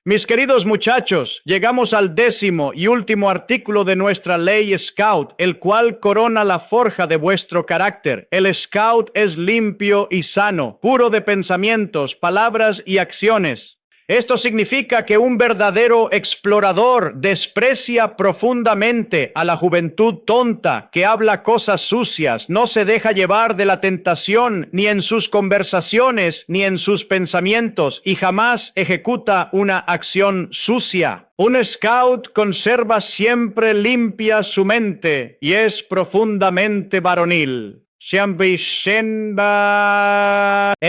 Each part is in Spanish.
Mis queridos muchachos, llegamos al 10º y último artículo de nuestra ley Scout, el cual corona la forja de vuestro carácter. El Scout es limpio y sano, puro de pensamientos, palabras y acciones. Esto significa que un verdadero explorador desprecia profundamente a la juventud tonta que habla cosas sucias, no se deja llevar de la tentación ni en sus conversaciones ni en sus pensamientos y jamás ejecuta una acción sucia. Un scout conserva siempre limpia su mente y es profundamente varonil. En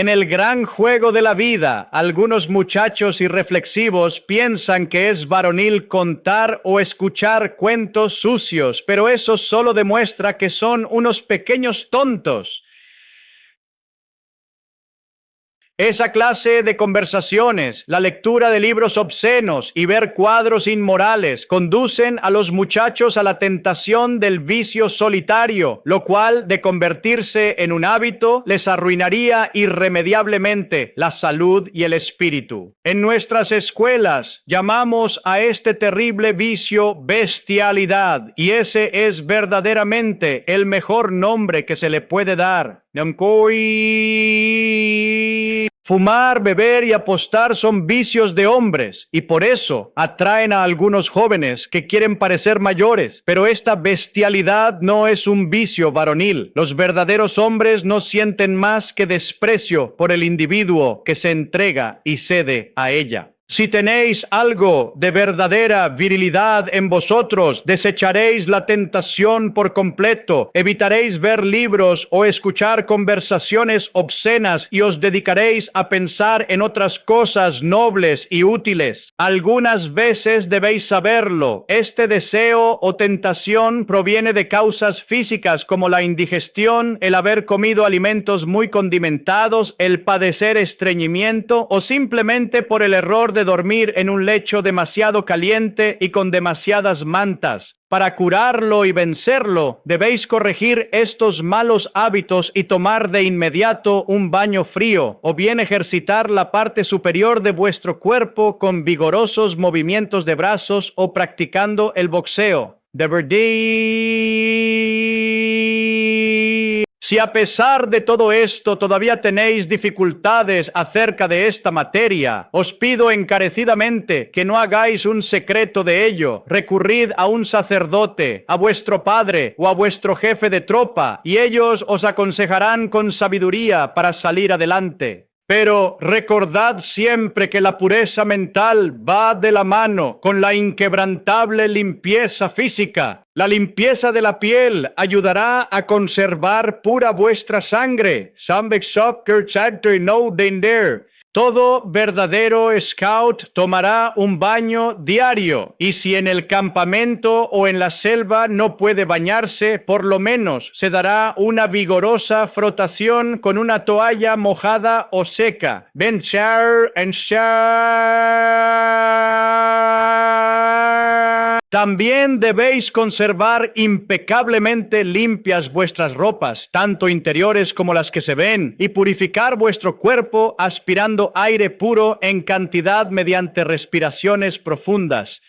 el gran juego de la vida, algunos muchachos irreflexivos piensan que es varonil contar o escuchar cuentos sucios, pero eso solo demuestra que son unos pequeños tontos. Esa clase de conversaciones, la lectura de libros obscenos y ver cuadros inmorales conducen a los muchachos a la tentación del vicio solitario, lo cual, de convertirse en un hábito, les arruinaría irremediablemente la salud y el espíritu. En nuestras escuelas llamamos a este terrible vicio bestialidad, y ese es verdaderamente el mejor nombre que se le puede dar. Fumar, beber y apostar son vicios de hombres y por eso atraen a algunos jóvenes que quieren parecer mayores, pero esta bestialidad no es un vicio varonil. Los verdaderos hombres no sienten más que desprecio por el individuo que se entrega y cede a ella. Si tenéis algo de verdadera virilidad en vosotros, desecharéis la tentación por completo, evitaréis ver libros o escuchar conversaciones obscenas y os dedicaréis a pensar en otras cosas nobles y útiles. Algunas veces debéis saberlo. Este deseo o tentación proviene de causas físicas como la indigestión, el haber comido alimentos muy condimentados, el padecer estreñimiento o simplemente por el error de dormir en un lecho demasiado caliente y con demasiadas mantas. Para curarlo y vencerlo, debéis corregir estos malos hábitos y tomar de inmediato un baño frío, o bien ejercitar la parte superior de vuestro cuerpo con vigorosos movimientos de brazos o practicando el boxeo. Si a pesar de todo esto todavía tenéis dificultades acerca de esta materia, os pido encarecidamente que no hagáis un secreto de ello. Recurrid a un sacerdote, a vuestro padre o a vuestro jefe de tropa, y ellos os aconsejarán con sabiduría para salir adelante. Pero recordad siempre que la pureza mental va de la mano con la inquebrantable limpieza física. La limpieza de la piel ayudará a conservar pura vuestra sangre. Todo verdadero scout tomará un baño diario, y si en el campamento o en la selva no puede bañarse, por lo menos se dará una vigorosa frotación con una toalla mojada o seca. También debéis conservar impecablemente limpias vuestras ropas, tanto interiores como las que se ven, y purificar vuestro cuerpo aspirando aire puro en cantidad mediante respiraciones profundas.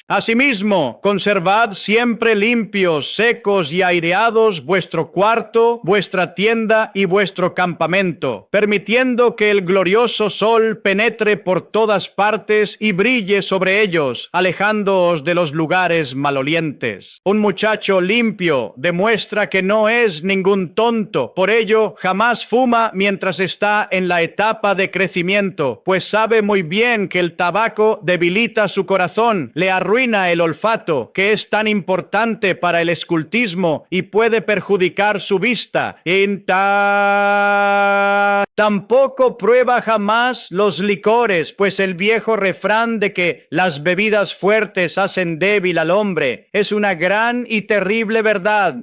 Asimismo, conservad siempre limpios, secos y aireados vuestro cuarto, vuestra tienda y vuestro campamento, permitiendo que el glorioso sol penetre por todas partes y brille sobre ellos, alejándoos de los lugares malolientes. Un muchacho limpio demuestra que no es ningún tonto, por ello jamás fuma mientras está en la etapa de crecimiento, pues sabe muy bien que el tabaco debilita su corazón, le arruina el olfato, que es tan importante para el escultismo y puede perjudicar su vista. Tampoco prueba jamás los licores, pues el viejo refrán de que las bebidas fuertes hacen débil al hombre es una gran y terrible verdad.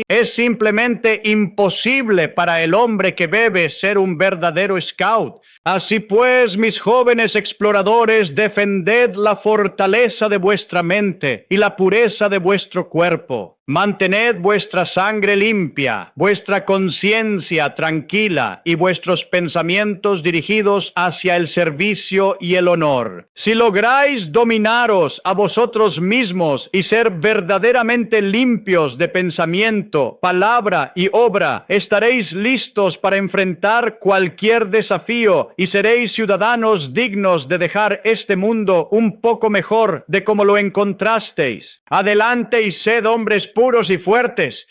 Es simplemente imposible para el hombre que bebe ser un verdadero scout. Así pues, mis jóvenes exploradores, defended la fortaleza de vuestra mente y la pureza de vuestro cuerpo. Mantened vuestra sangre limpia, vuestra conciencia tranquila y vuestros pensamientos dirigidos hacia el servicio y el honor. Si lográis dominaros a vosotros mismos y ser verdaderamente limpios de pensamiento, palabra y obra, estaréis listos para enfrentar cualquier desafío y seréis ciudadanos dignos de dejar este mundo un poco mejor de como lo encontrasteis. Adelante y sed hombres puros y fuertes,